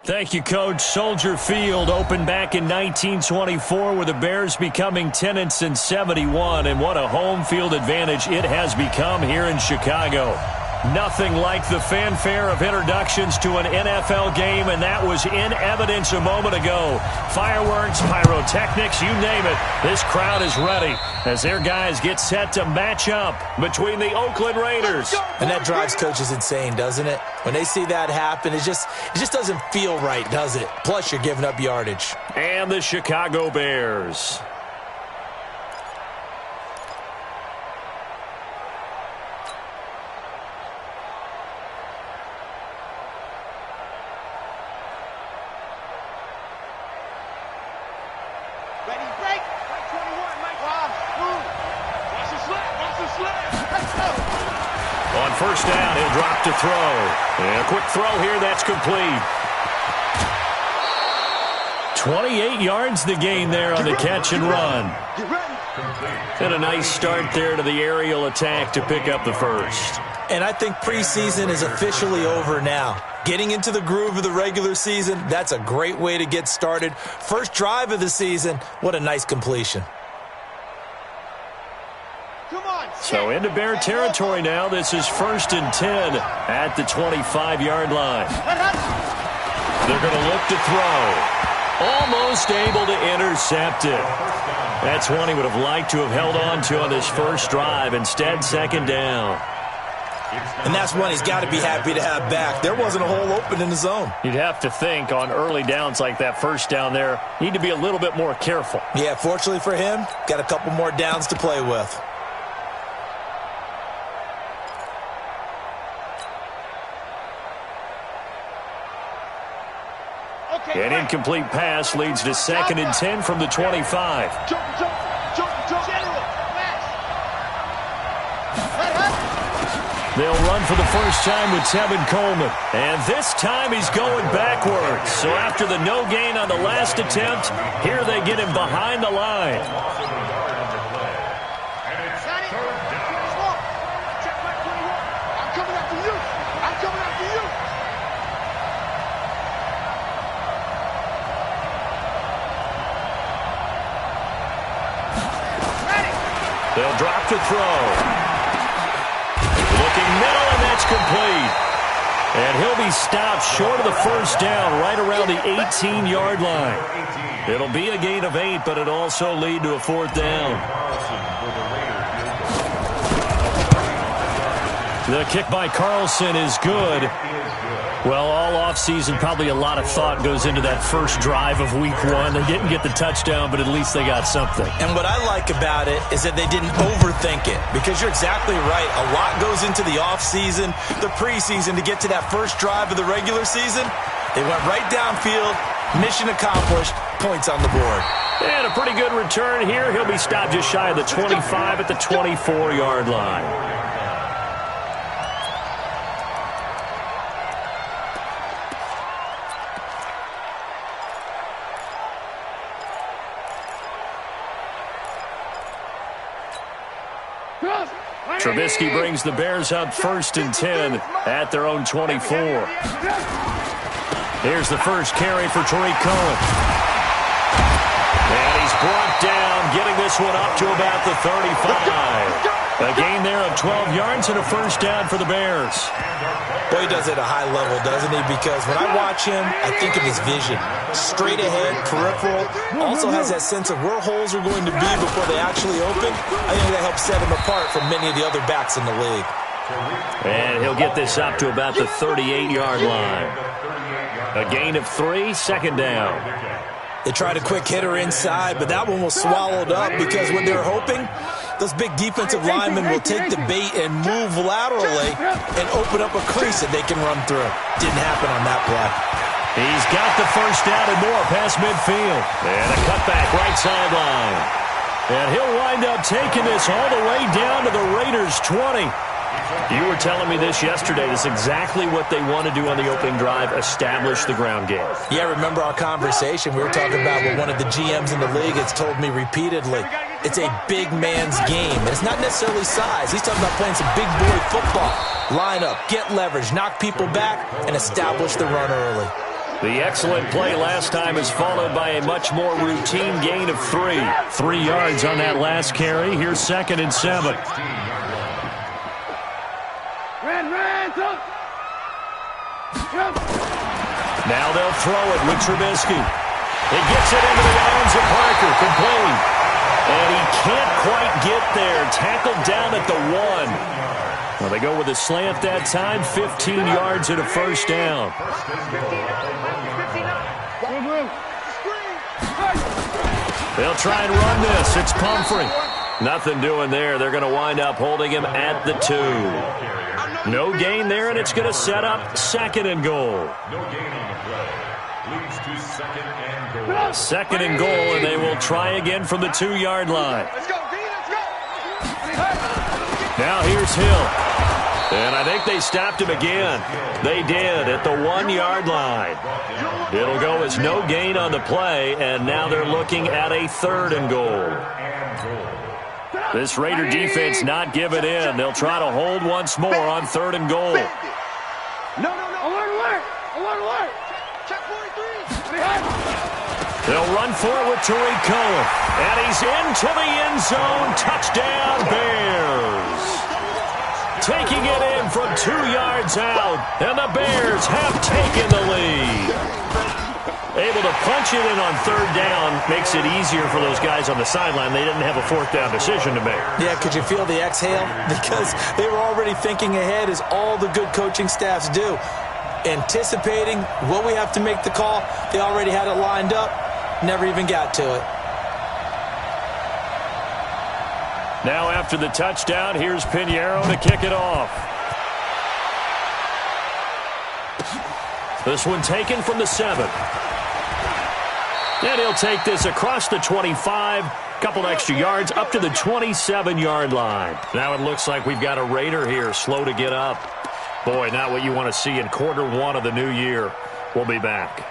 Thank you, Coach. Soldier Field opened back in 1924 with the Bears becoming tenants in 71, and what a home field advantage it has become here in Chicago. Nothing like the fanfare of introductions to an NFL game, and that was in evidence a moment ago. Fireworks, pyrotechnics, you name it. This crowd is ready as their guys get set to match up between the Oakland Raiders. And that drives coaches insane, doesn't it? When they see that happen, it just doesn't feel right, does it? Plus, you're giving up yardage. And the Chicago Bears. On first down, he'll drop to throw. And a quick throw here, that's complete. 28 yards the gain there on the catch and run. And a nice start there to the aerial attack to pick up the first. And I think preseason is officially over now. Getting into the groove of the regular season, that's a great way to get started. First drive of the season, what a nice completion. So into Bear territory now. This is 1st and 10 at the 25-yard line. They're going to look to throw. Almost able to intercept it. That's one he would have liked to have held on to on this first drive. Instead, second down. And that's one he's got to be happy to have back. There wasn't a hole open in the zone. You'd have to think on early downs like that first down there, need to be a little bit more careful. Yeah, fortunately for him, got a couple more downs to play with. An incomplete pass leads to 2nd and 10 from the 25. They'll run for the first time with Tevin Coleman. And this time he's going backwards. So after the no gain on the last attempt, here they get him behind the line. They'll drop to throw. Looking middle, and that's complete. And he'll be stopped short of the first down right around the 18-yard line. It'll be a gain of 8, but it'll also lead to a 4th down. The kick by Carlson is good. Well, all offseason, probably a lot of thought goes into that first drive of week 1. They didn't get the touchdown, but at least they got something. And what I like about it is that they didn't overthink it, because you're exactly right. A lot goes into the offseason, the preseason, to get to that first drive of the regular season. They went right downfield, mission accomplished, points on the board. And a pretty good return here. He'll be stopped just shy of the 25 at the 24-yard line. Trubisky brings the Bears up 1st and 10 at their own 24. Here's the first carry for Tariq Cohen. And he's brought down, getting this one up to about the 35. A gain there of 12 yards and a first down for the Bears. Boy, he does it at a high level, doesn't he? Because when I watch him, I think of his vision. Straight ahead, peripheral. Also has that sense of where holes are going to be before they actually open. I think that helps set him apart from many of the other backs in the league. And he'll get this up to about the 38-yard line. A gain of 3, second down. They tried a quick hitter inside, but that one was swallowed up because when they're hoping, those big defensive linemen will take the bait and move laterally and open up a crease that they can run through. Didn't happen on that play. He's got the first down and more past midfield. And a cutback right sideline. And he'll wind up taking this all the way down to the Raiders' 20. You were telling me this yesterday. This is exactly what they want to do on the opening drive, establish the ground game. Yeah, remember our conversation. We were talking about what one of the GMs in the league has told me repeatedly. It's a big man's game. And it's not necessarily size. He's talking about playing some big boy football. Line up, get leverage, knock people back, and establish the run early. The excellent play last time is followed by a much more routine gain of 3. 3 yards on that last carry. Here's 2nd and 7. Now they'll throw it with Trubisky. He gets it into the arms of Parker, complete. And he can't quite get there. Tackled down at the 1. Well, they go with a slant that time, 15 yards and a first down. They'll try and run this. It's Pumphrey. Nothing doing there. They're going to wind up holding him at the 2. No gain there, and it's going to set up 2nd and goal. No gain on the play. Leads to 2nd and goal. 2nd and goal, and they will try again from the 2-yard line. Let's go, D, let's go. Now here's Hill. And I think they stopped him again. They did at the 1-yard line. It'll go as no gain on the play, and now they're looking at a 3rd and goal. This Raider defense not giving in. They'll try to hold once more on 3rd and goal. No. Alert. Check 43. They'll run for it with Tariq Cohen. And he's into the end zone. Touchdown, Bears. Taking it in from 2 yards out. And the Bears have taken the lead. Able to punch it in on 3rd down makes it easier for those guys on the sideline. They didn't have a 4th down decision to make. Yeah, could you feel the exhale? Because they were already thinking ahead, as all the good coaching staffs do. Anticipating what we have to make the call. They already had it lined up. Never even got to it. Now after the touchdown, here's Pinheiro to kick it off. This one taken from the 7. And he'll take this across the 25, couple extra yards, up to the 27-yard line. Now it looks like we've got a Raider here, slow to get up. Boy, not what you want to see in quarter 1 of the new year. We'll be back.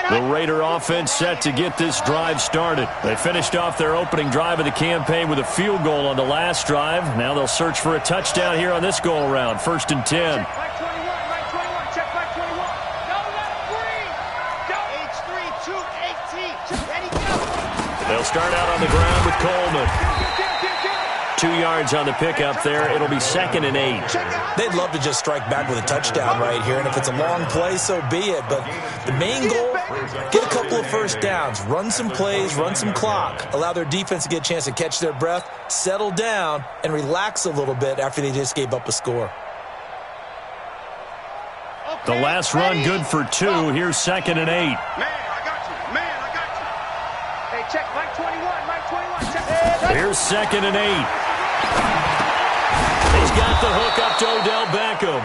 The Raider offense set to get this drive started. They finished off their opening drive of the campaign with a field goal on the last drive. Now they'll search for a touchdown here on this go-around. 1st and 10. Check back 21. Check back 21. Go, H3, 218. Ready, go. They'll start out on the ground with Coleman. 2 yards on the pickup there. It'll be 2nd and 8. They'd love to just strike back with a touchdown right here, and if it's a long play, so be it. But the main goal, get a couple of first downs, run some plays, run some clock, allow their defense to get a chance to catch their breath, settle down, and relax a little bit after they just gave up a score. The last run good for 2. Here's 2nd and 8. Man, I got you. Hey, check Mike 21. Check. Here's 2nd and 8. He's got the hook up to Odell Beckham.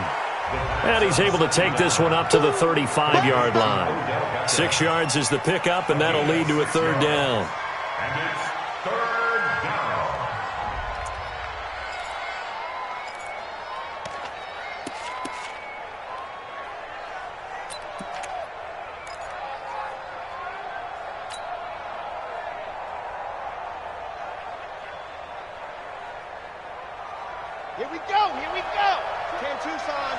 And he's able to take this one up to the 35-yard line. 6 yards is the pickup, and that'll lead to a 3rd down. And it's 3rd down. Here we go. 10 Tucson.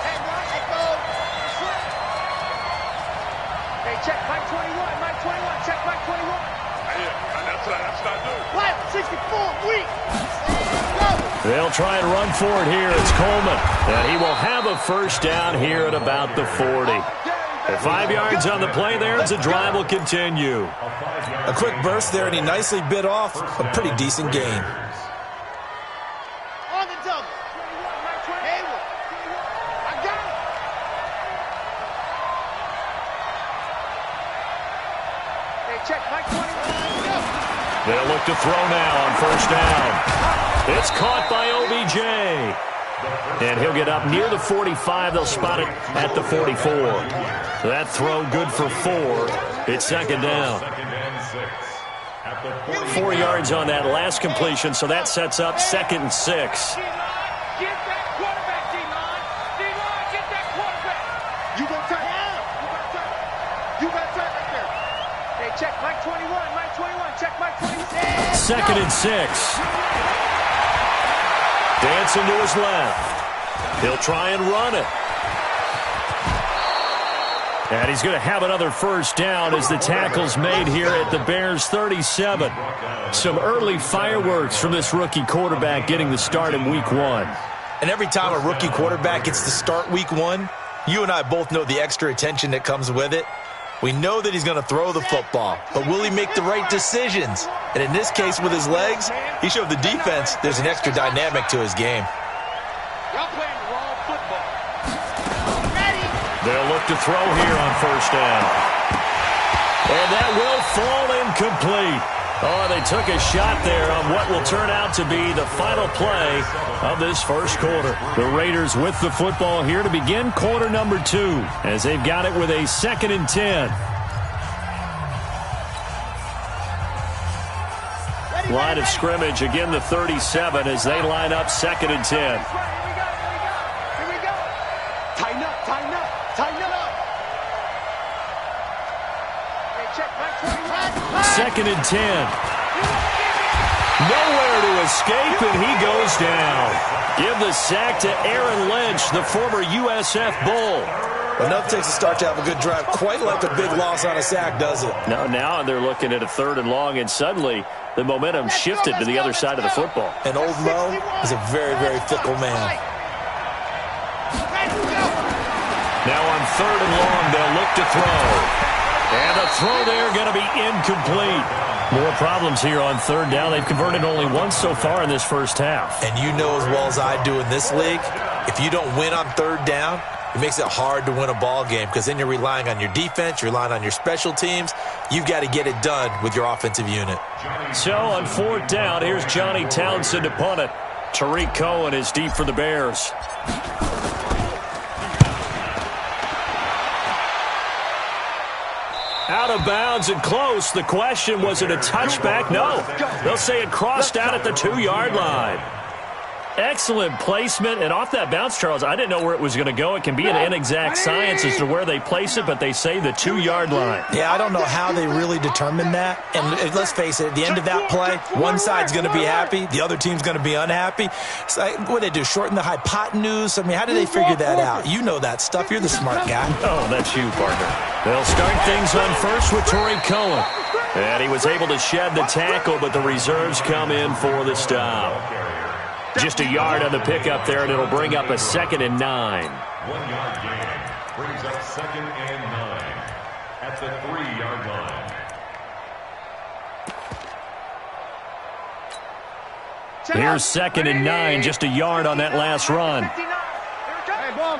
Hang on, echo. Hey, check Mike 21. Check Mike 21. Yeah, and that's what I do. What? 64, weak. Go. They'll try and run for it here. It's Coleman. And he will have a first down here at about the 40. At 5 yards on the play there, as the drive will continue. A quick burst there, and he nicely bit off a pretty decent gain. On the double. 21, Mike 20. Hayward. I got it. Hey, check Mike 21. Go. They'll look to throw now on first down. It's caught by OBJ. And he'll get up near the 45. They'll spot it at the 44. So that throw good for 4. It's 2nd down. 4 yards on that last completion, so that sets up 2nd and 6. Get that quarterback, D-line. D-line, get that quarterback. You gonna turn down. check, Mike 21, check, Mike 26. 2nd and 6. Dancing to his left. He'll try and run it. And he's going to have another first down as the tackle's made here at the Bears' 37. Some early fireworks from this rookie quarterback getting the start in week 1. And every time a rookie quarterback gets to start week 1, you and I both know the extra attention that comes with it. We know that he's going to throw the football, but will he make the right decisions? And in this case, with his legs, he showed the defense there's an extra dynamic to his game. Y'all playing raw football. They'll look to throw here on first down. And that will fall incomplete. Oh, they took a shot there on what will turn out to be the final play of this first quarter. The Raiders with the football here to begin quarter number 2 as they've got it with a 2nd and 10. Line of scrimmage, again the 37 as they line up 2nd and 10. Here we go. Tighten up. 2nd and 10. Nowhere to escape, and he goes down. Give the sack to Aaron Lynch, the former USF Bull. Enough takes a start to have a good drive, quite like a big loss on a sack, does it? Now they're looking at a 3rd and long, and suddenly the momentum shifted to the other side of the football. And Old Mo is a very, very fickle man. Now on 3rd and long, they'll look to throw. And the throw there going to be incomplete. More problems here on 3rd down. They've converted only once so far in this first half. And you know as well as I do in this league, if you don't win on 3rd down, it makes it hard to win a ball game because then you're relying on your defense, you're relying on your special teams. You've got to get it done with your offensive unit. So on 4th down, here's Johnny Townsend to punt it. Tariq Cohen is deep for the Bears. Out of bounds and close. The question, was it a touchback? No. They'll say it crossed out at the 2-yard line. Excellent placement, and off that bounce, Charles, I didn't know where it was going to go. It can be an inexact science as to where they place it, but they say the 2-yard line. Yeah, I don't know how they really determine that. And let's face it, at the end of that play, one side's going to be happy, the other team's going to be unhappy. So what do they do, shorten the hypotenuse? I mean, how do they figure that out? You know that stuff. You're the smart guy. Oh, that's you, partner. They'll start things on first with Tariq Cohen. And he was able to shed the tackle, but the reserves come in for the stop. Just a yard on the pickup there, and it'll bring up a 2nd and 9. 1-yard gain brings up 2nd and 9 at the 3-yard line. Here's 2nd and 9, just a yard on that last run. Hey, ball.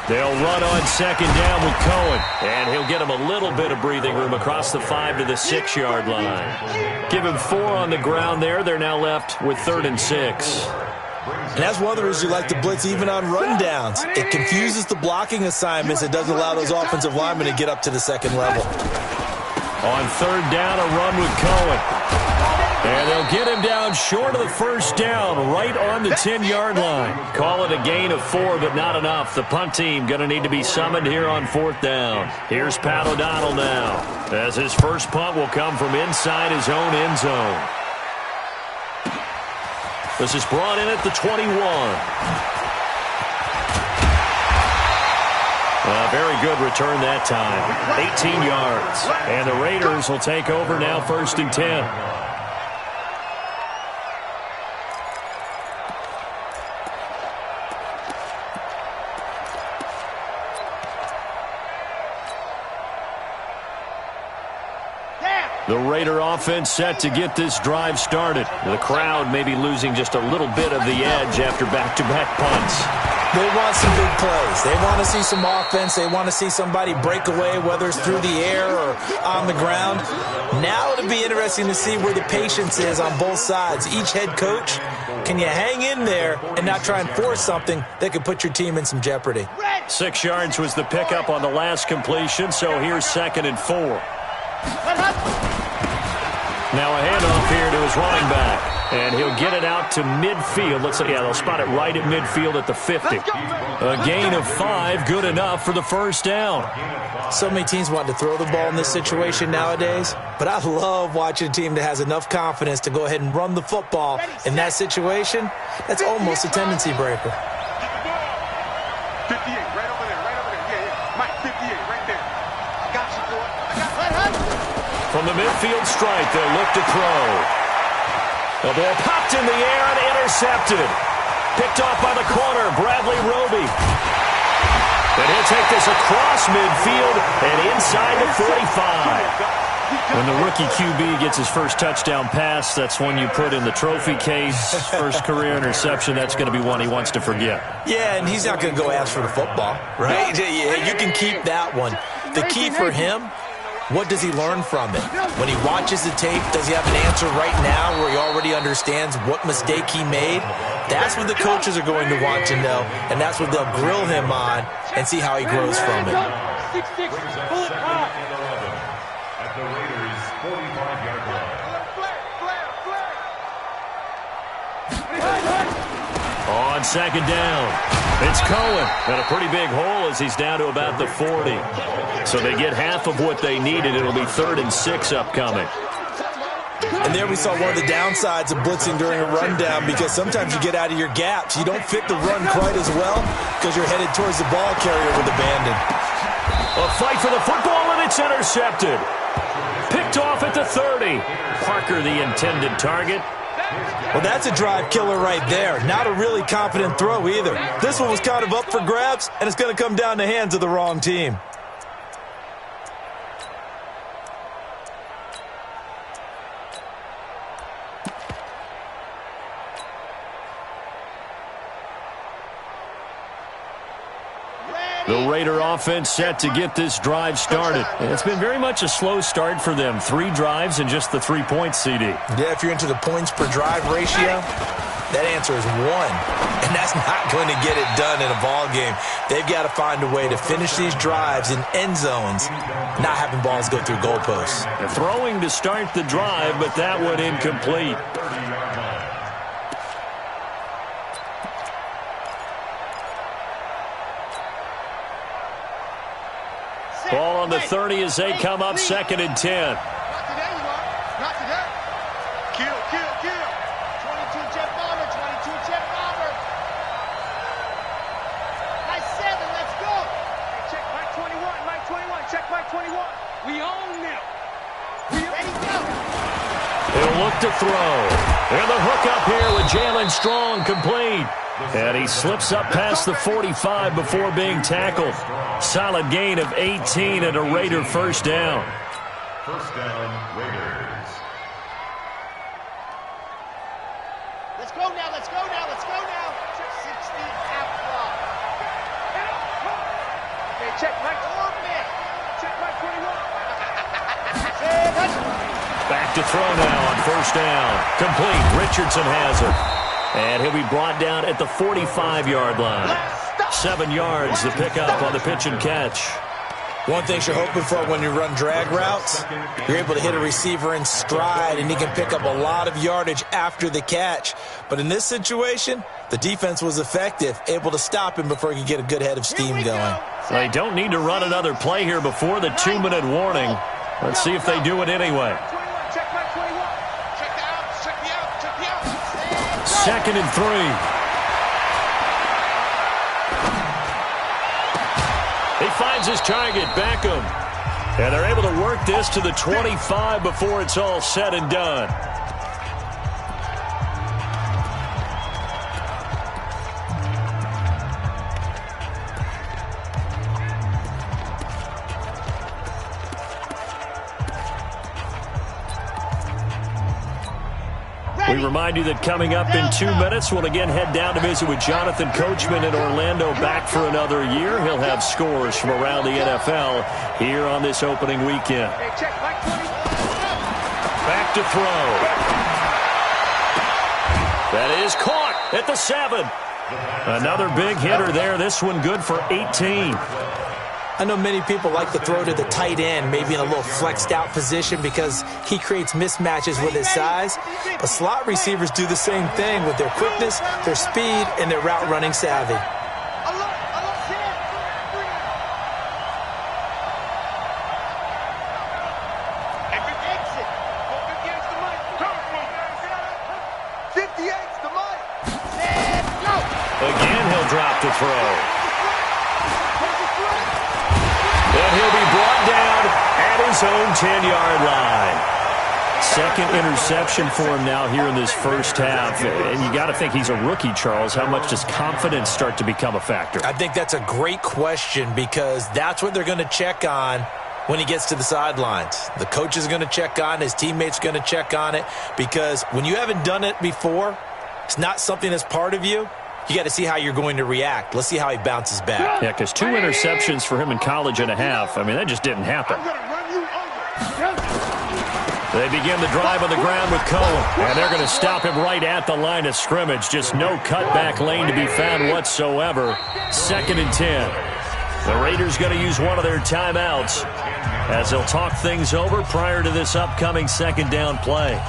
They'll run on 2nd down with Cohen, and he'll get him a little bit of breathing room across the 5 to the 6-yard line. Give him 4 on the ground there. They're now left with 3rd and 6. And that's one of the reasons you like to blitz even on rundowns. It confuses the blocking assignments. It doesn't allow those offensive linemen to get up to the 2nd level. On 3rd down, a run with Cohen. And they'll get him down short of the first down, right on the 10-yard line. Call it a gain of 4, but not enough. The punt team going to need to be summoned here on 4th down. Here's Pat O'Donnell now, as his first punt will come from inside his own end zone. This is brought in at the 21. A very good return that time. 18 yards. And the Raiders will take over now 1st and 10. The Raider offense set to get this drive started. The crowd may be losing just a little bit of the edge after back-to-back punts. They want some big plays. They want to see some offense. They want to see somebody break away, whether it's through the air or on the ground. Now it'll be interesting to see where the patience is on both sides. Each head coach, can you hang in there and not try and force something that could put your team in some jeopardy? 6 yards was the pickup on the last completion, so here's 2nd and 4. Now a handoff here to his running back. And he'll get it out to midfield. Let's say, yeah, they'll spot it right at midfield at the 50. A gain of 5, good enough for the first down. So many teams want to throw the ball in this situation nowadays, but I love watching a team that has enough confidence to go ahead and run the football in that situation. That's almost a tendency breaker. 58, right over there, right over there. Yeah. Mike, 58, right there. I got you, boy. I got you. From the midfield stripe, they'll look to throw. The ball popped in the air and intercepted. Picked off by the corner, Bradley Roby. And he'll take this across midfield and inside the 45. When the rookie QB gets his first touchdown pass, that's one you put in the trophy case. First career interception, that's going to be one he wants to forget. Yeah, and he's not going to go ask for the football, right? Yeah, you can keep that one. The key for him, what does he learn from it? When he watches the tape, does he have an answer right now where he already understands what mistake he made? That's what the coaches are going to want to know, and that's what they'll grill him on and see how he grows from it. 6-6, bullet pop. At the Raiders' 45-yard line. On second down, it's Cohen. And a pretty big hole as he's down to about the 40. So they get half of what they needed. It'll be 3rd and 6 upcoming. And there we saw one of the downsides of blitzing during a rundown, because sometimes you get out of your gaps. You don't fit the run quite as well because you're headed towards the ball carrier with abandon. A fight for the football, and it's intercepted. Picked off at the 30. Parker, the intended target. Well, that's a drive killer right there. Not a really confident throw either. This one was kind of up for grabs, and it's going to come down the hands of the wrong team. The Raider offense set to get this drive started. And it's been very much a slow start for them. 3 drives and just the 3 points, CD. Yeah, if you're into the points per drive ratio, that answer is 1. And that's not going to get it done in a ball game. They've got to find a way to finish these drives in end zones, not having balls go through goalposts. They're throwing to start the drive, but that one incomplete. Ball on the 30 as they come up 2nd and 10. Not today, you are. Not today. Kill. 22 jet bomber, 22 jet bomber. Nice 7, let's go. Hey, check Mike 21, check Mike 21. We own them. Ready, go. He'll look to throw. And the hook up here with Jalen Strong, complete. And he slips up past the 45 before being tackled. Solid gain of 18 and a Raider first down. First down, Raiders. Let's go now. 60 half block. Hey, check Mike 4-man. Check Mike 21. Back to throw now on first down. Complete. Richardson has it. And he'll be brought down at the 45-yard line. 7 yards to pick up on the pitch and catch. One thing you're hoping for when you run drag routes, you're able to hit a receiver in stride, and he can pick up a lot of yardage after the catch. But in this situation, the defense was effective, able to stop him before he could get a good head of steam going. They don't need to run another play here before the 2-minute warning. Let's see if they do it anyway. 2nd and 3. He finds his target, Beckham. And they're able to work this to the 25 before it's all said and done. We remind you that coming up in 2 minutes, we'll again head down to visit with Jonathan Coachman in Orlando, back for another year. He'll have scores from around the NFL here on this opening weekend. Back to throw. That is caught at the 7. Another big hitter there. This one good for 18. I know many people like to throw to the tight end, maybe in a little flexed out position because he creates mismatches with his size. But slot receivers do the same thing with their quickness, their speed, and their route running savvy. Again, he'll drop to throw. And he'll be brought down at his own 10-yard line. Second interception for him now here in this first half. And you got to think he's a rookie, Charles. How much does confidence start to become a factor? I think that's a great question because that's what they're going to check on when he gets to the sidelines. The coach is going to check on, his teammates are going to check on it because when you haven't done it before, it's not something that's part of you. You got to see how you're going to react. Let's see how he bounces back. Yeah, because 2 interceptions for him in college and a half. I mean, that just didn't happen. They begin the drive on the ground with Cohen. And they're going to stop him right at the line of scrimmage. Just no cutback lane to be found whatsoever. 2nd and 10. The Raiders going to use one of their timeouts as they'll talk things over prior to this upcoming second down play.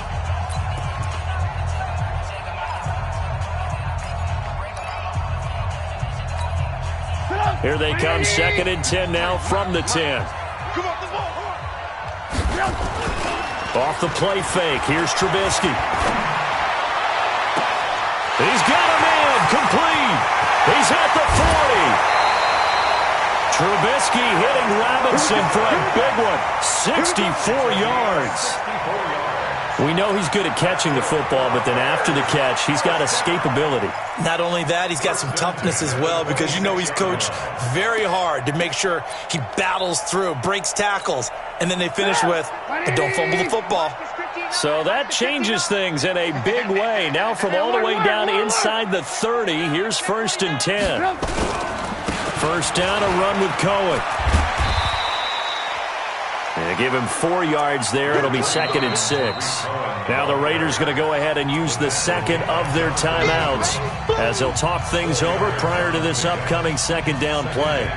Here they come, 2nd and 10 now from the 10. Off the play fake, here's Trubisky. He's got a man, complete. He's at the 40. Trubisky hitting Robinson for a big one, 64 yards. We know he's good at catching the football, but then after the catch, he's got escapability. Not only that, he's got some toughness as well because you know he's coached very hard to make sure he battles through, breaks tackles, and then they finish with, but don't fumble the football. So that changes things in a big way. Now from all the way down inside the 30, here's 1st and 10. First down, a run with Cohen. They give him 4 yards there. It'll be 2nd and 6. Now the Raiders going to go ahead and use the second of their timeouts as they'll talk things over prior to this upcoming second down play.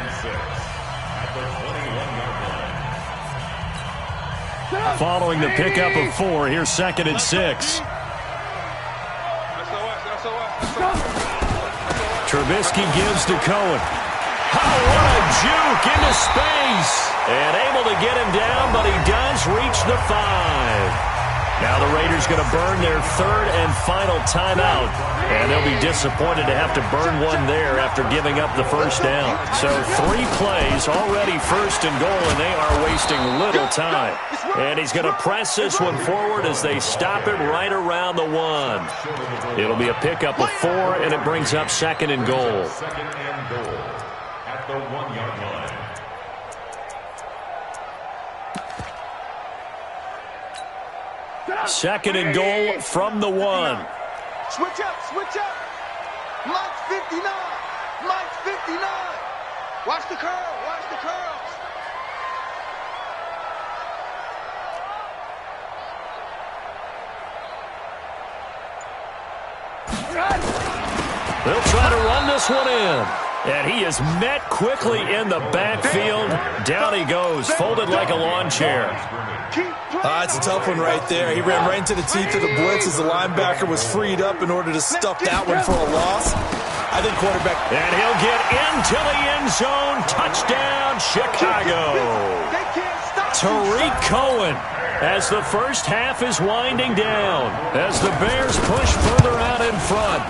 Following the pickup of 4, here's 2nd and 6. Trubisky gives to Cohen. Oh, what a juke into space. And able to get him down, but he does reach the 5. Now the Raiders going to burn their 3rd and final timeout. And they'll be disappointed to have to burn one there after giving up the first down. So 3 plays, already 1st and goal, and they are wasting little time. And he's going to press this one forward as they stop him right around the 1. It'll be a pickup of 4, and it brings up 2nd and goal. 2nd and goal at the 1-yard line. Second and goal from the 1. Switch up, switch up. Mike's 59. Mike's 59. Watch the curl, watch the curls. They'll try to run this one in. And he is met quickly in the backfield. Down he goes, folded like a lawn chair. It's a tough one right there. He ran right into the teeth of the blitz as the linebacker was freed up in order to stuff that one for a loss. I think quarterback. And he'll get into the end zone. Touchdown, Chicago. Tariq Cohen as the first half is winding down. As the Bears push further out in front.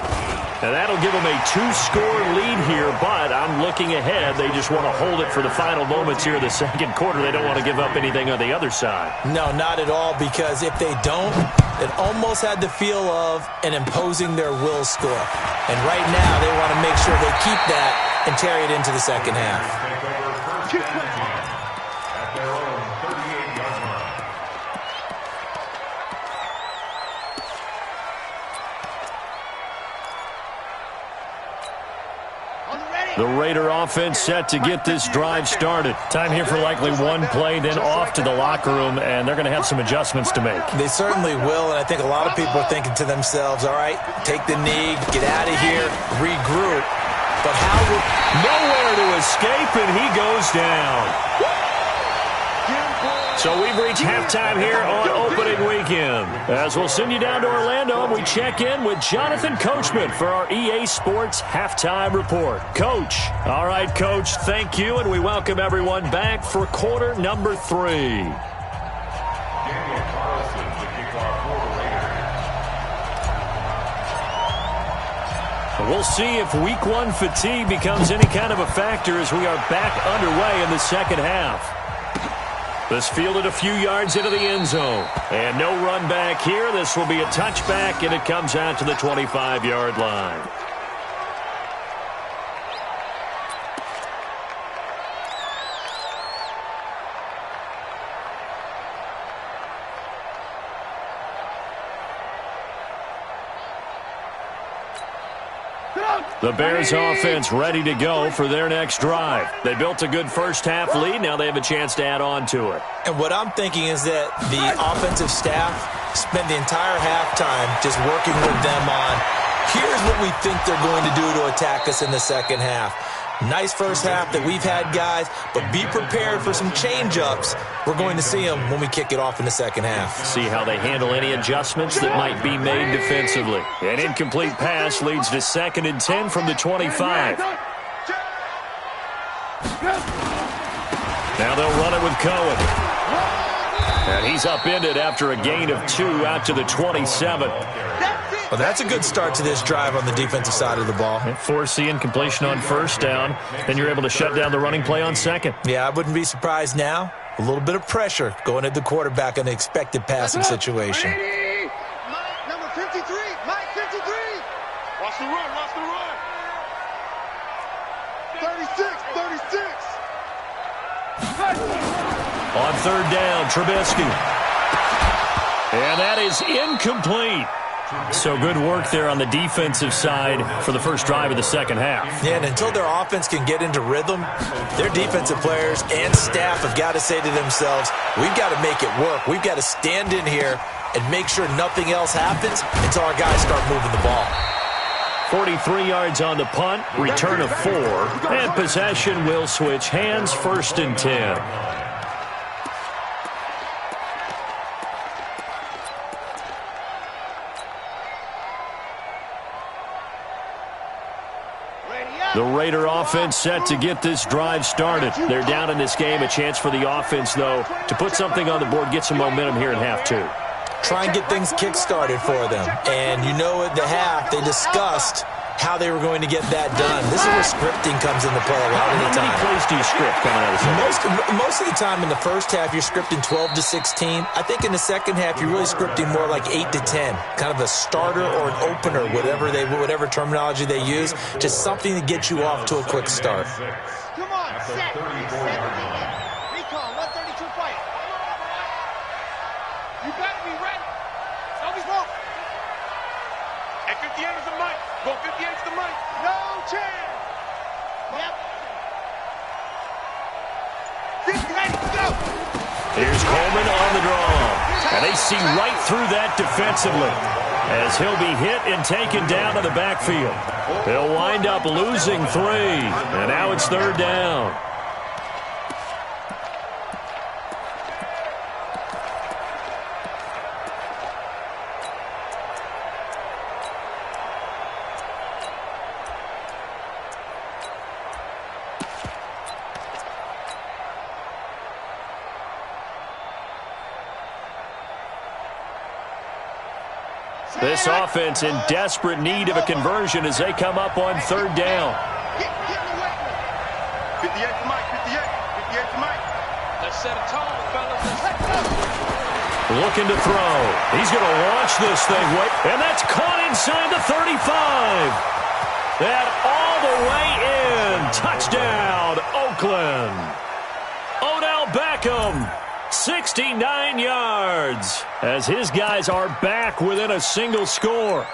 And that'll give them a 2-score lead here, but I'm looking ahead. They just want to hold it for the final moments here in the second quarter. They don't want to give up anything on the other side. No, not at all, because if they don't, it almost had the feel of an imposing their will score. And right now, they want to make sure they keep that and carry it into the second half. At their own 38-yard line. The Raider offense set to get this drive started. Time here for likely one play, then off to the locker room, and they're going to have some adjustments to make. They certainly will, and I think a lot of people are thinking to themselves, all right, take the knee, get out of here, regroup. But how will... Nowhere to escape, and he goes down. So we've reached halftime here on opening weekend. As we'll send you down to Orlando, and we check in with Jonathan Coachman for our EA Sports Halftime Report. Coach. All right, Coach, thank you, and we welcome everyone back for quarter number 3. We'll see if week 1 fatigue becomes any kind of a factor as we are back underway in the second half. This fielded a few yards into the end zone. And no run back here. This will be a touchback, and it comes out to the 25-yard line. The Bears offense ready to go for their next drive. They built a good first-half lead. Now they have a chance to add on to it. And what I'm thinking is that the offensive staff spent the entire halftime just working with them on, here's what we think they're going to do to attack us in the second half. Nice first half that we've had, guys, but be prepared for some change-ups. We're going to see them when we kick it off in the second half. See how they handle any adjustments that might be made defensively. An incomplete pass leads to 2nd and 10 from the 25. Now they'll run it with Cohen. And he's upended after a gain of 2 out to the 27. Well, that's a good start to this drive on the defensive side of the ball. Forcing completion on first down, then you're able to shut down the running play on second. Yeah, I wouldn't be surprised now. A little bit of pressure going at the quarterback in the expected passing situation. Mike, number 53. Mike, 53. Watch the run. Watch the run. 36. On third down, Trubisky. And that is incomplete. So good work there on the defensive side for the first drive of the second half. Yeah, and until their offense can get into rhythm, their defensive players and staff have got to say to themselves, we've got to make it work. We've got to stand in here and make sure nothing else happens until our guys start moving the ball. 43 yards on the punt, return of 4, and possession will switch hands, 1st and 10. The Raider offense set to get this drive started. They're down in this game. A chance for the offense, though, to put something on the board, get some momentum here in half 2. Try and get things kick-started for them. And you know at the half, they discussed how they were going to get that done. This is where scripting comes into play a lot of the time. How many plays do you script coming out of the Most of the time in the first half, you're scripting 12 to 16. I think in the second half, you're really scripting more like 8 to 10. Kind of a starter or an opener, whatever terminology they use. Just something to get you off to a quick start. Come on, set. Recon, 132 fight. You better be ready. Don't be wrong. At 58 is the mic. Go 58 is the mic. No chance. Yep. Get ready, go. Here's Coleman on the draw. And they see right through that defensively as he'll be hit and taken down to the backfield. They'll wind up losing 3. And now it's 3rd down. This offense in desperate need of a conversion as they come up on 3rd down. Get away. 58 to Mike, 58 to Mike. Let's set a tone, fellas. Let's go. Looking to throw. He's going to launch this thing. And that's caught inside the 35. That all the way in. Touchdown, Oakland. Odell Beckham. 69 yards as his guys are back within a single score.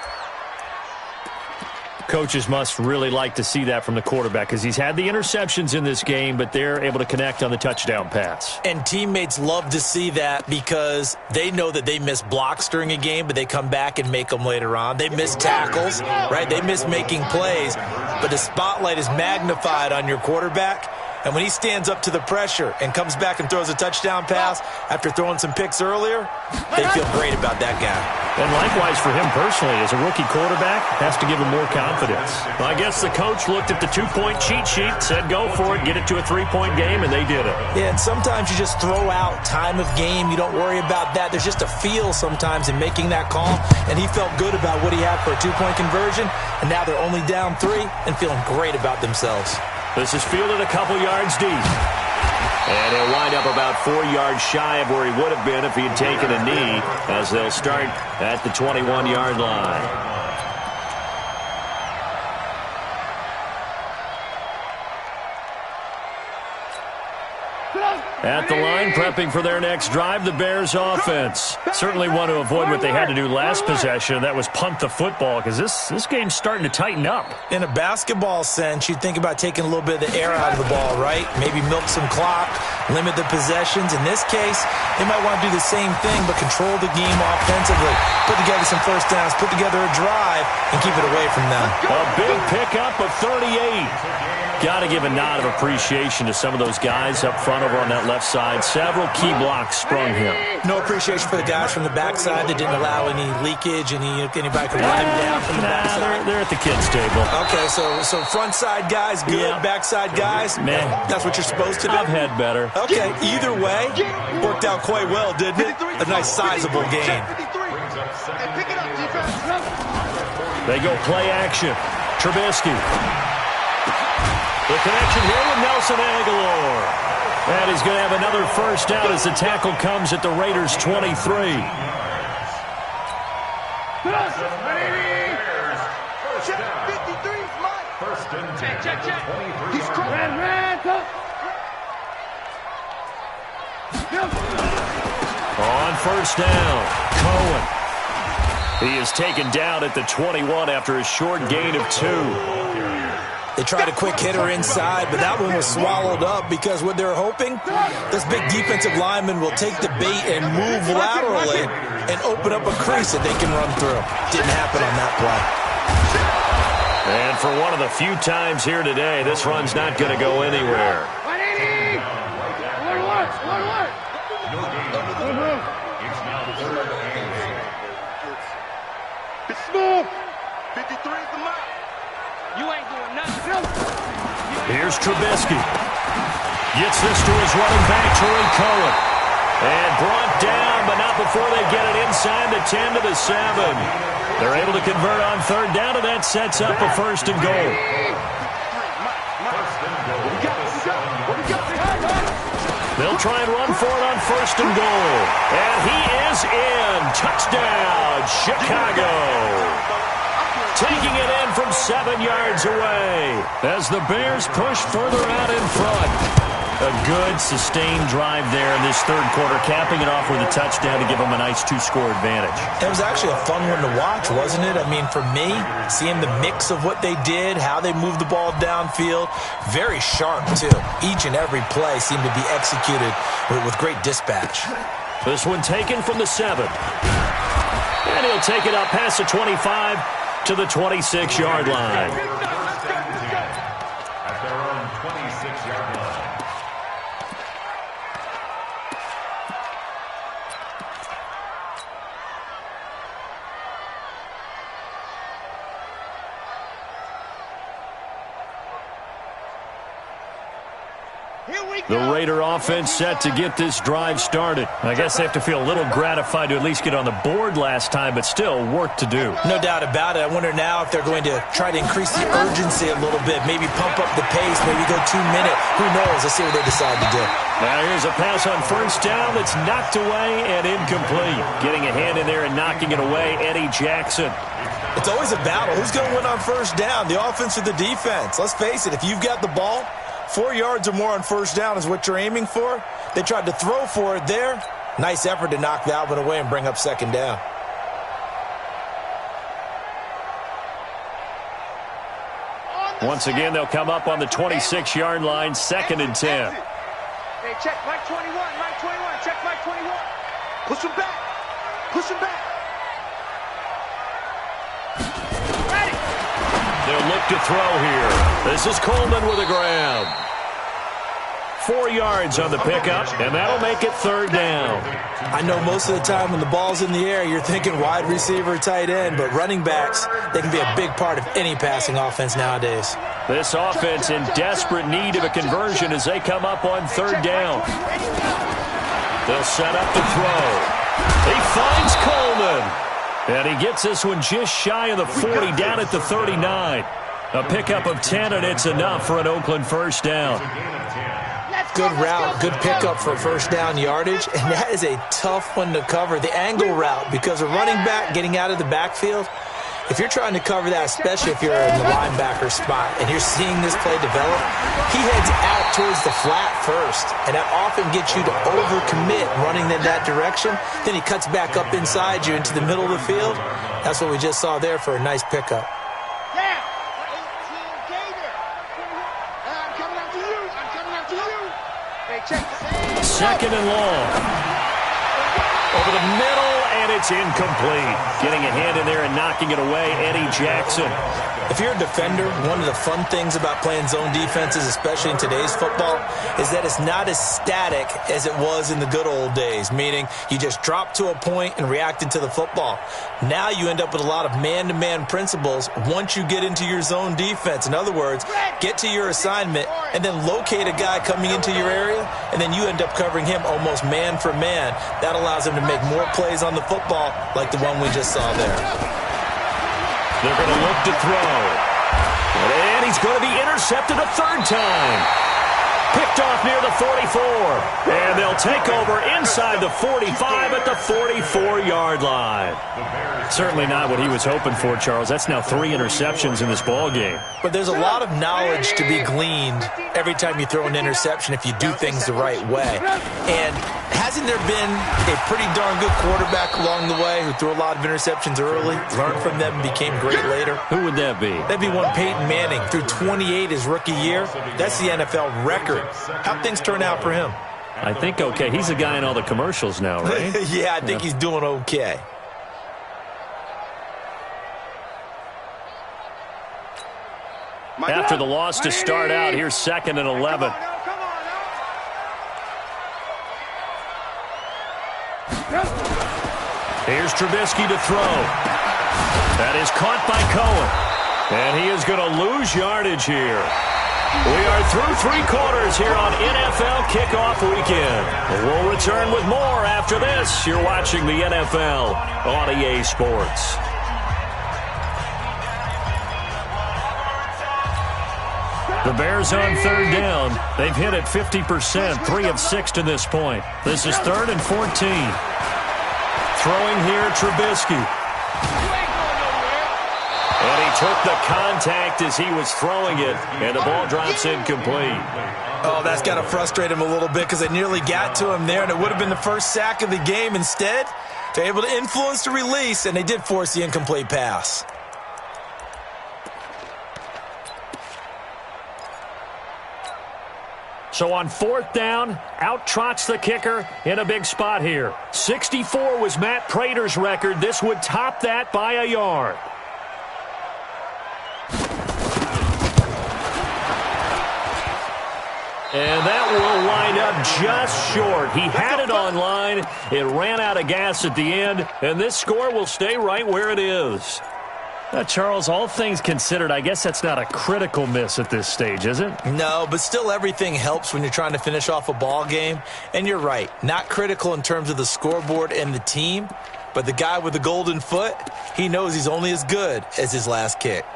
Coaches must really like to see that from the quarterback because he's had the interceptions in this game, but they're able to connect on the touchdown pass. And teammates love to see that because they know that they miss blocks during a game, but they come back and make them later on. They miss tackles, right? They miss making plays, but the spotlight is magnified on your quarterback. And when he stands up to the pressure and comes back and throws a touchdown pass after throwing some picks earlier, they feel great about that guy. And likewise for him personally, as a rookie quarterback, has to give him more confidence. Well, I guess the coach looked at the 2-point cheat sheet, said go for it, get it to a 3-point game, and they did it. Yeah, and sometimes you just throw out time of game. You don't worry about that. There's just a feel sometimes in making that call, and he felt good about what he had for a 2-point conversion, and now they're only down 3 and feeling great about themselves. This is fielded a couple yards deep. And he'll wind up about 4 yards shy of where he would have been if he had taken a knee, as they'll start at the 21-yard line. At the line, prepping for their next drive, the Bears offense. Certainly want to avoid what they had to do last possession. That was punt the football, because this game's starting to tighten up. In a basketball sense, you think about taking a little bit of the air out of the ball, right? Maybe milk some clock, limit the possessions. In this case, they might want to do the same thing, but control the game offensively. Put together some first downs, put together a drive, and keep it away from them. A big pickup of 38. Got to give a nod of appreciation to some of those guys up front over on that left side. Several key blocks sprung him. No appreciation for the guys from the backside that didn't allow any leakage, anybody could run him down from the backside. They're at the kids' table. Okay, so front side guys, good. Yeah. Backside guys, man, that's what you're supposed to do. I've had better. Okay, either way, worked out quite well, didn't it? A nice sizable game. They go play action. Trubisky. The connection here with Nelson Aguilar. And he's going to have another first down as the tackle comes at the Raiders' 23. On first down, Cohen. He is taken down at the 21 after a short gain of 2. They tried a quick hitter inside, but that one was swallowed up because what they're hoping, this big defensive lineman will take the bait and move laterally and open up a crease that they can run through. Didn't happen on that play. And for one of the few times here today, this run's not going to go anywhere. It's smooth. 53 is the mark. You ain't doing nothing. Here's Trubisky. Gets this to his running back, Tariq Cohen. And brought down, but not before they get it inside the 10 to the 7. They're able to convert on third down, and that sets up a first and goal. They'll try and run for it on first and goal. And he is in. Touchdown, Chicago. Taking it in from 7 yards away as the Bears push further out in front. A good, sustained drive there in this third quarter, capping it off with a touchdown to give them a nice 2-score advantage. It was actually a fun one to watch, wasn't it? I mean, for me, seeing the mix of what they did, how they moved the ball downfield, very sharp, too. Each and every play seemed to be executed with great dispatch. This one taken from the 7. And he'll take it up past the 25 to the 26-yard line. At their own 26-yard line. The Raider offense set to get this drive started. I guess they have to feel a little gratified to at least get on the board last time, but still work to do. No doubt about it. I wonder now if they're going to try to increase the urgency a little bit, maybe pump up the pace, maybe go 2 minute. Who knows? Let's see what they decide to do. Now here's a pass on first down that's knocked away and incomplete. Getting a hand in there and knocking it away, Eddie Jackson. It's always a battle. Who's going to win on first down, the offense or the defense? Let's face it, if you've got the ball, 4 yards or more on first down is what you're aiming for. They tried to throw for it there. Nice effort to knock that one away and bring up second down. Once again, they'll come up on the 26-yard line, 2nd and 10. Hey, check Mike 21, Mike 21, check Mike 21. Push him back. Push him back. Ready. They'll look to throw here. This is Coleman with a grab. 4 yards on the pickup, and that'll make it 3rd down. I know most of the time when the ball's in the air, you're thinking wide receiver, tight end, but running backs, they can be a big part of any passing offense nowadays. This offense in desperate need of a conversion as they come up on 3rd down. They'll set up the throw. He finds Coleman, and he gets this one just shy of the 40, down at the 39. A pickup of 10, and it's enough for an Oakland 1st down. Good route, good pickup for 1st down yardage, and that is a tough one to cover, the angle route, because a running back getting out of the backfield, if you're trying to cover that, especially if you're in the linebacker spot and you're seeing this play develop, he heads out towards the flat first, and that often gets you to overcommit running in that direction. Then he cuts back up inside you into the middle of the field. That's what we just saw there for a nice pickup. Second and long. Over the middle, and it's incomplete. Getting a hand in there and knocking it away, Eddie Jackson. If you're a defender, one of the fun things about playing zone defenses, especially in today's football, is that it's not as static as it was in the good old days, meaning you just drop to a point and reacted to the football. Now you end up with a lot of man-to-man principles once you get into your zone defense. In other words, get to your assignment and then locate a guy coming into your area, and then you end up covering him almost man for man. That allows him to make more plays on the football like the one we just saw there. They're going to look to throw. And he's going to be intercepted a 3rd time. Picked off near the 44. And they'll take over inside the 45 at the 44-yard line. Certainly not what he was hoping for, Charles. That's now 3 interceptions in this ball game. But there's a lot of knowledge to be gleaned every time you throw an interception if you do things the right way. And hasn't there been a pretty darn good quarterback along the way who threw a lot of interceptions early, learned from them, and became great later? Who would that be? That'd be one Peyton Manning. Threw 28 his rookie year. That's the NFL record. How'd things turn out for him? I think okay. He's a guy in all the commercials now, right? Yeah, I think he's doing okay. After the loss to start out, here's 2nd and 11. Here's Trubisky to throw. That is caught by Cohen. And he is going to lose yardage here. We are through 3 quarters here on NFL Kickoff Weekend. We'll return with more after this. You're watching the NFL on EA Sports. The Bears on 3rd down. They've hit it 50%, 3 of 6 to this point. This is 3rd and 14. Throwing here, Trubisky. And he took the contact as he was throwing it, and the ball drops incomplete. Oh, that's got to frustrate him a little bit because they nearly got to him there, and it would have been the first sack of the game. Instead, they're able to influence the release, and they did force the incomplete pass. So on 4th down, out trots the kicker in a big spot here. 64 was Matt Prater's record. This would top that by a yard. And that will line up just short. He had it on line. It ran out of gas at the end, and this score will stay right where it is. Charles, all things considered, I guess that's not a critical miss at this stage, is it? No, but still everything helps when you're trying to finish off a ball game. And you're right, not critical in terms of the scoreboard and the team, but the guy with the golden foot, he knows he's only as good as his last kick.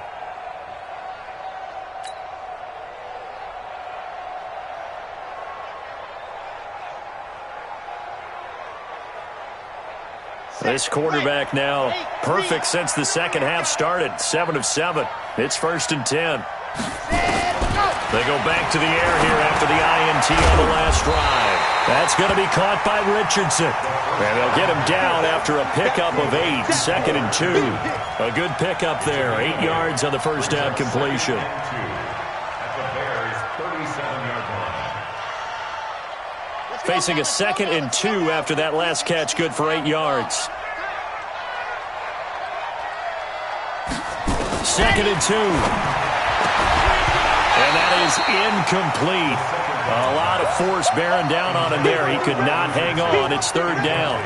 This quarterback now perfect since the second half started. 7 of 7. It's 1st and 10. They go back to the air here after the INT on the last drive. That's going to be caught by Richardson. And they'll get him down after a pickup of 8. 2nd and 2. A good pickup there. 8 yards on the first down completion. facing a 2nd and 2 after that last catch, good for 8 yards. 2nd and 2. And that is incomplete. A lot of force bearing down on him there. He could not hang on. It's 3rd down.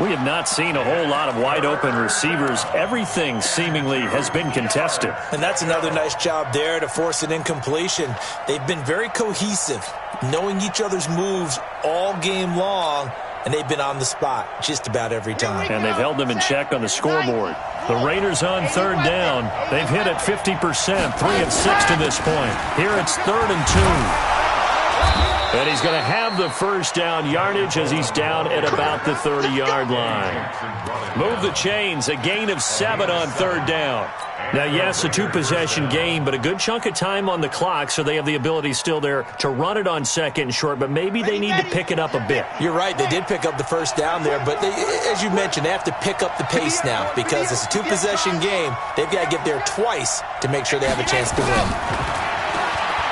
We have not seen a whole lot of wide-open receivers. Everything seemingly has been contested. And that's another nice job there to force an incompletion. They've been very cohesive, knowing each other's moves all game long, and they've been on the spot just about every time. And they've held them in check on the scoreboard. The Raiders on 3rd down. They've hit it 50%, 3 of 6 to this point. Here it's 3rd and 2. And he's going to have the first down yardage as he's down at about the 30-yard line. Move the chains, a gain of 7 on 3rd down. Now, yes, a 2-possession game, but a good chunk of time on the clock, so they have the ability still there to run it on 2nd and short, but maybe they need to pick it up a bit. You're right, they did pick up the first down there, but as you mentioned, they have to pick up the pace now because it's a 2-possession game. They've got to get there twice to make sure they have a chance to win.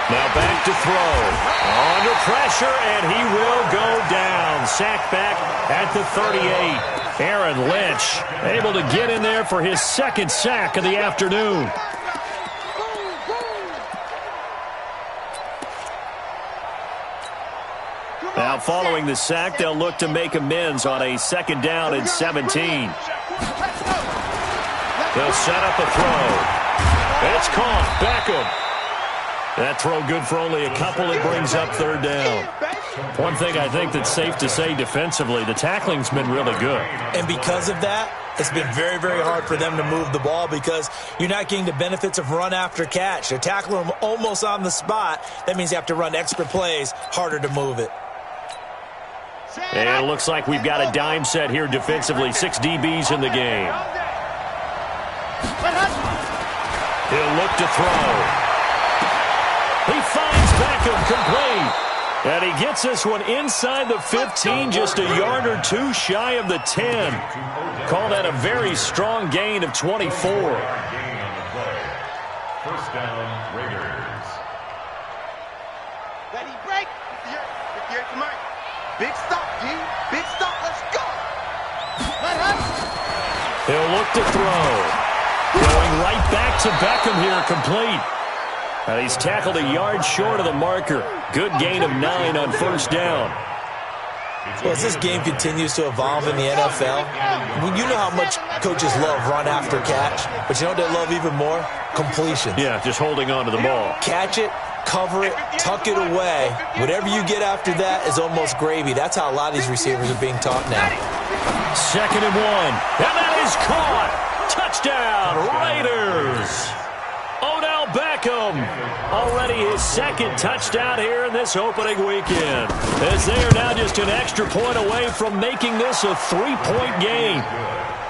Now back to throw. Under pressure, and he will go down. Sacked back at the 38. Aaron Lynch able to get in there for his 2nd sack of the afternoon. Now following the sack, they'll look to make amends on a 2nd down and 17. They'll set up a throw. It's caught. Beckham. That throw good for only a couple. It brings up 3rd down. One thing I think that's safe to say defensively, the tackling's been really good. And because of that, it's been very, very hard for them to move the ball because you're not getting the benefits of run after catch. They're tackling them almost on the spot. That means you have to run extra plays, harder to move it. And it looks like we've got a dime set here defensively. 6 DBs in the game. He'll look to throw. He finds Beckham complete. And he gets this one inside the 15, just a yard or 2 shy of the 10. Call that a very strong gain of 24. First down, Raiders. Ready, break. 58 to Mike. Big stop, D. Big stop. Let's go. He'll look to throw. Going right back to Beckham here, complete. And he's tackled a yard short of the marker. Good gain of 9 on 1st down. Well, as this game continues to evolve in the NFL, you know how much coaches love run after catch, but you know what they love even more? Completion. Yeah, just holding on to the ball. Catch it, cover it, tuck it away. Whatever you get after that is almost gravy. That's how a lot of these receivers are being taught now. 2nd and 1. And that is caught. Touchdown, Raiders. Odell Beckham, already his 2nd touchdown here in this opening weekend. As they are now just an extra point away from making this a 3-point game.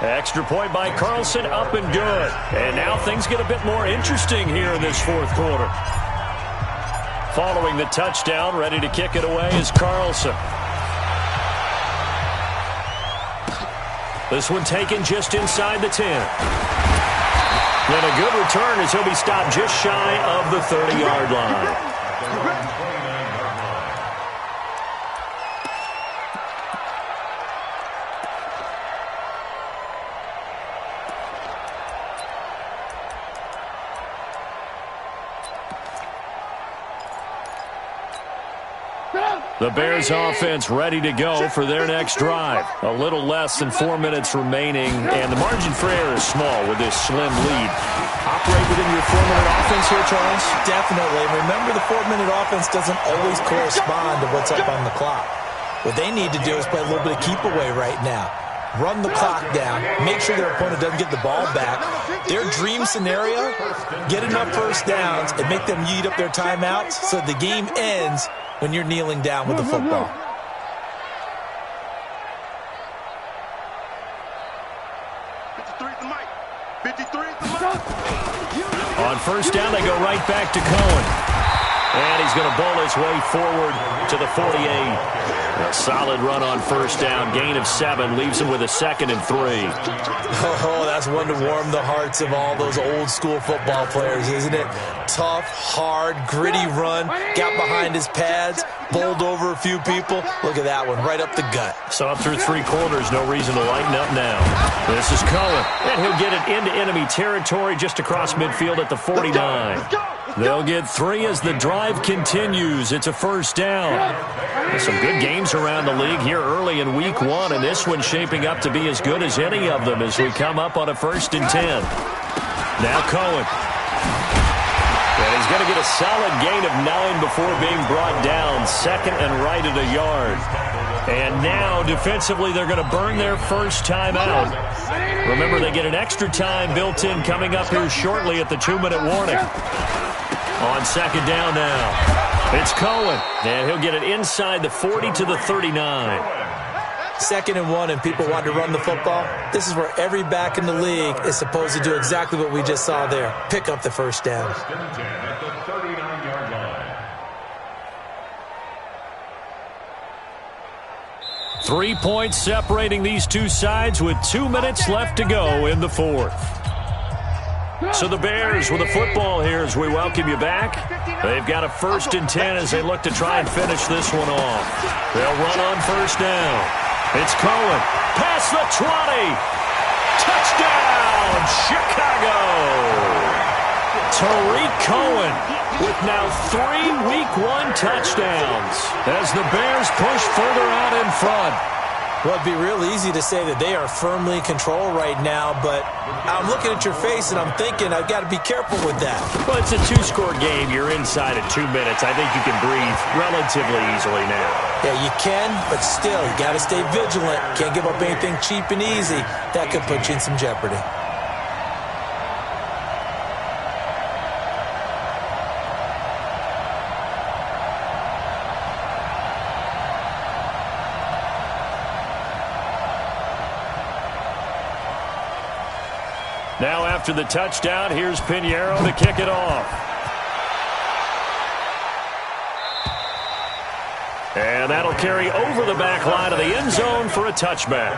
Extra point by Carlson, up and good. And now things get a bit more interesting here in this 4th quarter. Following the touchdown, ready to kick it away is Carlson. This one taken just inside the 10. And a good return as he'll be stopped just shy of the 30-yard line. The Bears offense ready to go for their next drive. A little less than 4 minutes remaining, and the margin for error is small with this slim lead. Operate within your 4-minute offense here, Charles? Definitely. Remember, the 4-minute offense doesn't always correspond to what's up on the clock. What they need to do is play a little bit of keep away right now. Run the clock down. Make sure their opponent doesn't get the ball back. Their dream scenario, get enough first downs and make them eat up their timeouts so the game ends when you're kneeling down with the football. On 1st down, they go right back to Cohen. And he's going to bowl his way forward to the 48. A solid run on first down. Gain of 7 leaves him with a 2nd and 3. Oh, that's one to warm the hearts of all those old-school football players, isn't it? Tough, hard, gritty run. Got behind his pads, bowled over a few people. Look at that one, right up the gut. So up through 3 quarters, no reason to lighten up now. This is Cohen, and he'll get it into enemy territory just across midfield at the 49. They'll get 3 as the drive continues. It's a first down. There's some good games around the league here early in week 1, and this one's shaping up to be as good as any of them as we come up on a 1st and 10. Now Cohen. And he's going to get a solid gain of 9 before being brought down. 2nd and right at a yard. And now, defensively, they're going to burn their first time out. Remember, they get an extra time built in coming up here shortly at the 2-minute warning. On 2nd down now. It's Cohen, and he'll get it inside the 40 to the 39. 2nd and 1, and people want to run the football. This is where every back in the league is supposed to do exactly what we just saw there. Pick up the first down. 3 points separating these two sides with 2 minutes left to go in the 4th. So the Bears with the football here as we welcome you back. They've got a 1st and 10 as they look to try and finish this one off. They'll run on first down. It's Cohen. Past the 20. Touchdown, Chicago. Tariq Cohen with now 3 Week 1 touchdowns as the Bears push further out in front. Well, it'd be real easy to say that they are firmly in control right now, but I'm looking at your face and I'm thinking I've got to be careful with that. Well, it's a 2-score game. You're inside at 2 minutes. I think you can breathe relatively easily now. Yeah, you can, but still, you got to stay vigilant. Can't give up anything cheap and easy. That could put you in some jeopardy. Now after the touchdown, here's Pinheiro to kick it off. And that'll carry over the back line of the end zone for a touchback.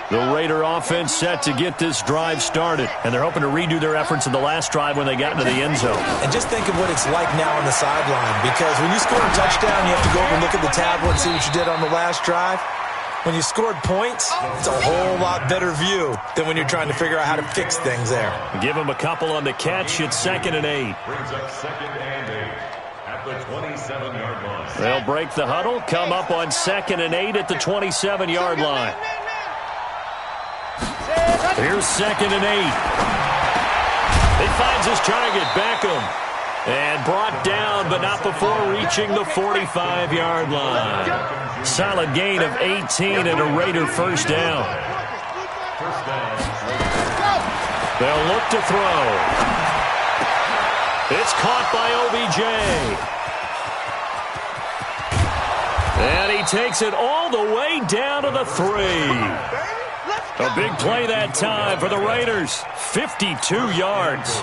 The Raider offense set to get this drive started, and they're hoping to redo their efforts in the last drive when they got into the end zone. And just think of what it's like now on the sideline, because when you score a touchdown, you have to go over and look at the tablet and see what you did on the last drive. When you scored points, it's a whole lot better view than when you're trying to figure out how to fix things there. Give them a couple on the catch. It's 2nd and 8. Brings up 2nd and 8 at the 27-yard line. They'll break the huddle, come up on 2nd and 8 at the 27-yard line. Here's 2nd and 8. He finds his target, Beckham. And brought down, but not before reaching the 45-yard line. Solid gain of 18 and a Raider first down. They'll look to throw. It's caught by OBJ. And he takes it all the way down to the 3. A big play that time for the Raiders. 52 yards.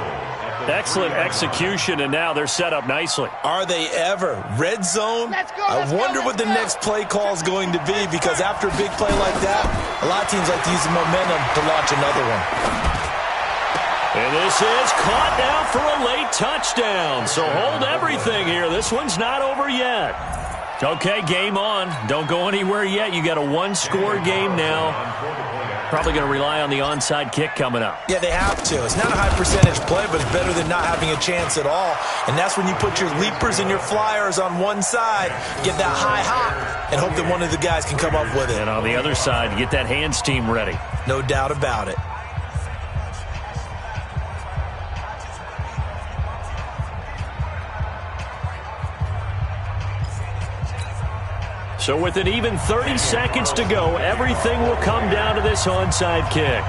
Excellent execution, and now they're set up nicely. Are they ever? Red zone? I wonder what the next play call is going to be, because after a big play like that, a lot of teams like to use the momentum to launch another one. And this is caught now for a late touchdown. So hold everything here. This one's not over yet. Okay, game on. Don't go anywhere yet. You got a 1-score game now. Probably going to rely on the onside kick coming up. Yeah, they have to. It's not a high percentage play, but it's better than not having a chance at all. And that's when you put your leapers and your flyers on one side, get that high hop, and hope that one of the guys can come up with it. And on the other side, get that hands team ready. No doubt about it. So with an even 30 seconds to go, everything will come down to this onside kick.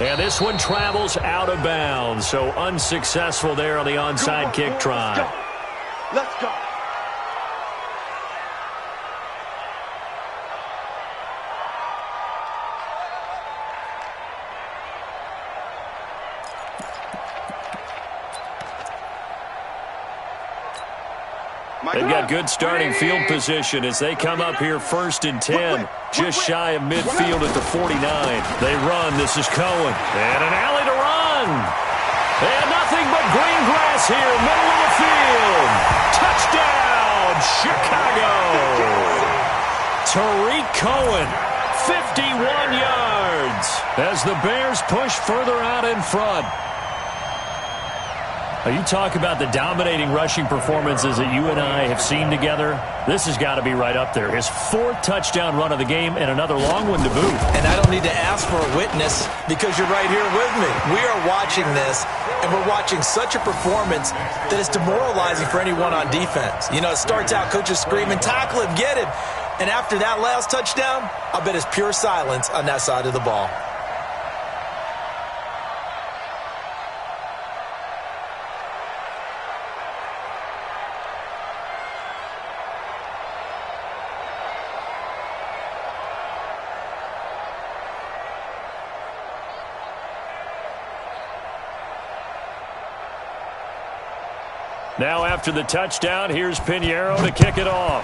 And this one travels out of bounds, so unsuccessful there on the onside kick try. Let's go. They've got good starting field position as they come up here 1st and 10, just shy of midfield at the 49. They run. This is Cohen. And an alley to run. And nothing but green grass here, middle of the field. Touchdown, Chicago. Tariq Cohen, 51 yards as the Bears push further out in front. You talk about the dominating rushing performances that you and I have seen together. This has got to be right up there. His 4th touchdown run of the game and another long one to boot. And I don't need to ask for a witness because you're right here with me. We are watching this, and we're watching such a performance that is demoralizing for anyone on defense. You know, it starts out coaches screaming, tackle him, get him. And after that last touchdown, I bet it's pure silence on that side of the ball. Now after the touchdown, here's Pinheiro to kick it off.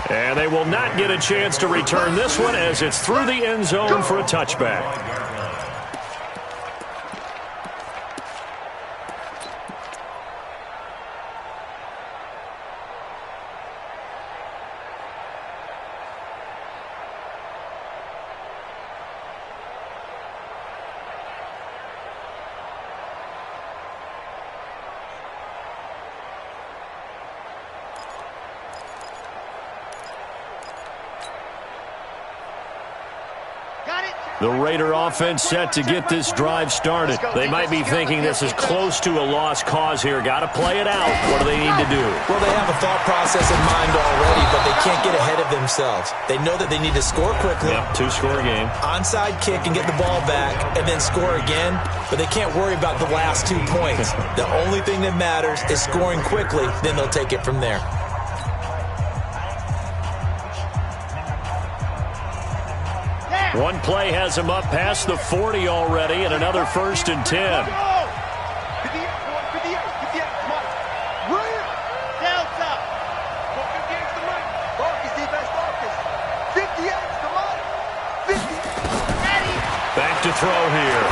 And they will not get a chance to return this one as it's through the end zone for a touchback. The Raider offense set to get this drive started. They might be thinking this is close to a lost cause here. Got to play it out. What do they need to do? Well, they have a thought process in mind already, but they can't get ahead of themselves. They know that they need to score quickly. Yep, 2-score game. Onside kick and get the ball back and then score again, but they can't worry about the last 2 points. The only thing that matters is scoring quickly, then they'll take it from there. One play has him up past the 40 already, and another 1st and 10. Back to throw here.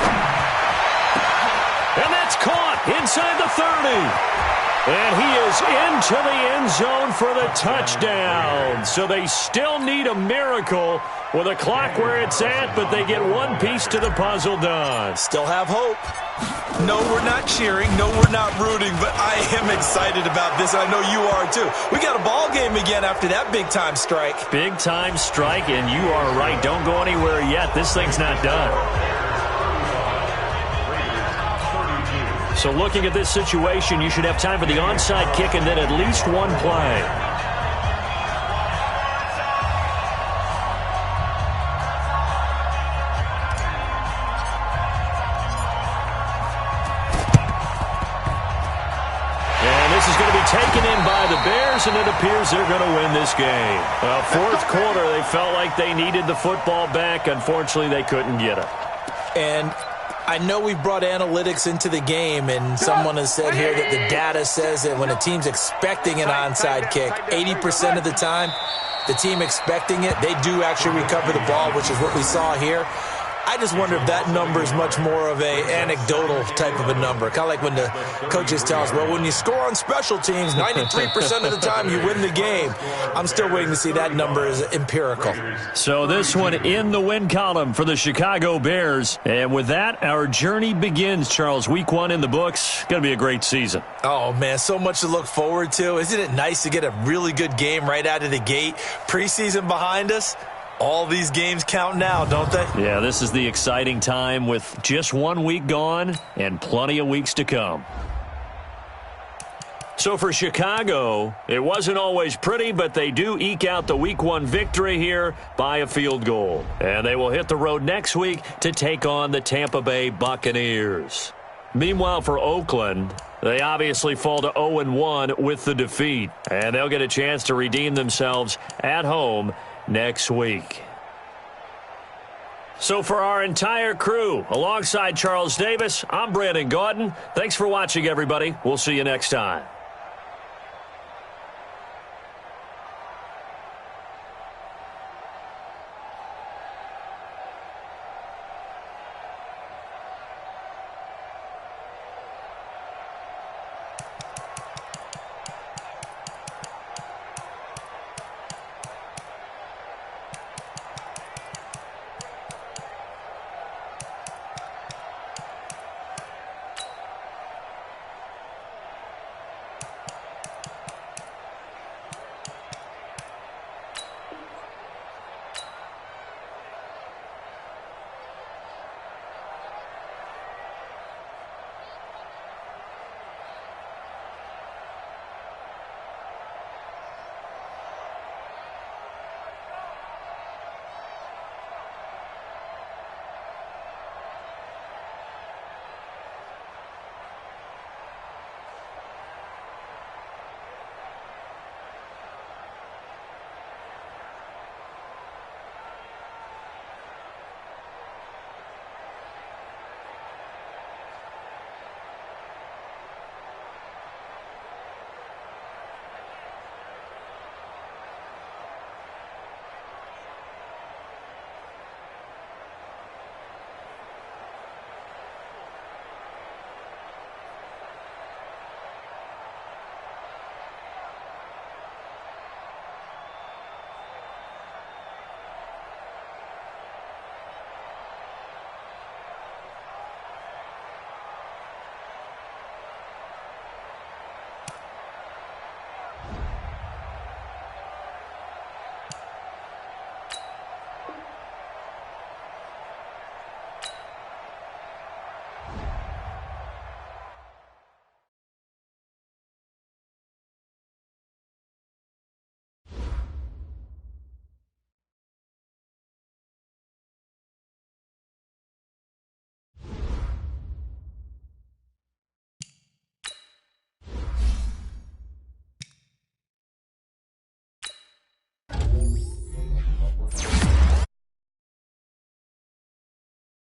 And that's caught inside the 30. And he is into the end zone for the touchdown. So they still need a miracle with a clock where it's at, but they get one piece to the puzzle done. Still have hope. No, we're not cheering. No, we're not rooting, but I am excited about this. I know you are too. We got a ball game again after that big-time strike. Big-time strike, and you are right. Don't go anywhere yet. This thing's not done. So looking at this situation, you should have time for the onside kick and then at least one play. And this is going to be taken in by the Bears, and it appears they're going to win this game. Fourth quarter, they felt like they needed the football back. Unfortunately, they couldn't get it. And I know we brought analytics into the game, and someone has said here that the data says that when a team's expecting an onside kick, 80% of the time, the team expecting it, they do actually recover the ball, which is what we saw here. I just wonder if that number is much more of a anecdotal type of a number. Kind of like when the coaches tell us, well, when you score on special teams, 93% of the time you win the game. I'm still waiting to see that number is empirical. So this one in the win column for the Chicago Bears. And with that, our journey begins, Charles. Week 1 in the books. Going to be a great season. Oh, man, so much to look forward to. Isn't it nice to get a really good game right out of the gate? Preseason behind us. All these games count now, don't they? Yeah, this is the exciting time with just 1 week gone and plenty of weeks to come. So for Chicago, it wasn't always pretty, but they do eke out the Week 1 victory here by a field goal. And they will hit the road next week to take on the Tampa Bay Buccaneers. Meanwhile, for Oakland, they obviously fall to 0-1 with the defeat. And they'll get a chance to redeem themselves at home next week. So for our entire crew, alongside Charles Davis, I'm Brandon Gaudin. Thanks for watching, everybody. We'll see you next time.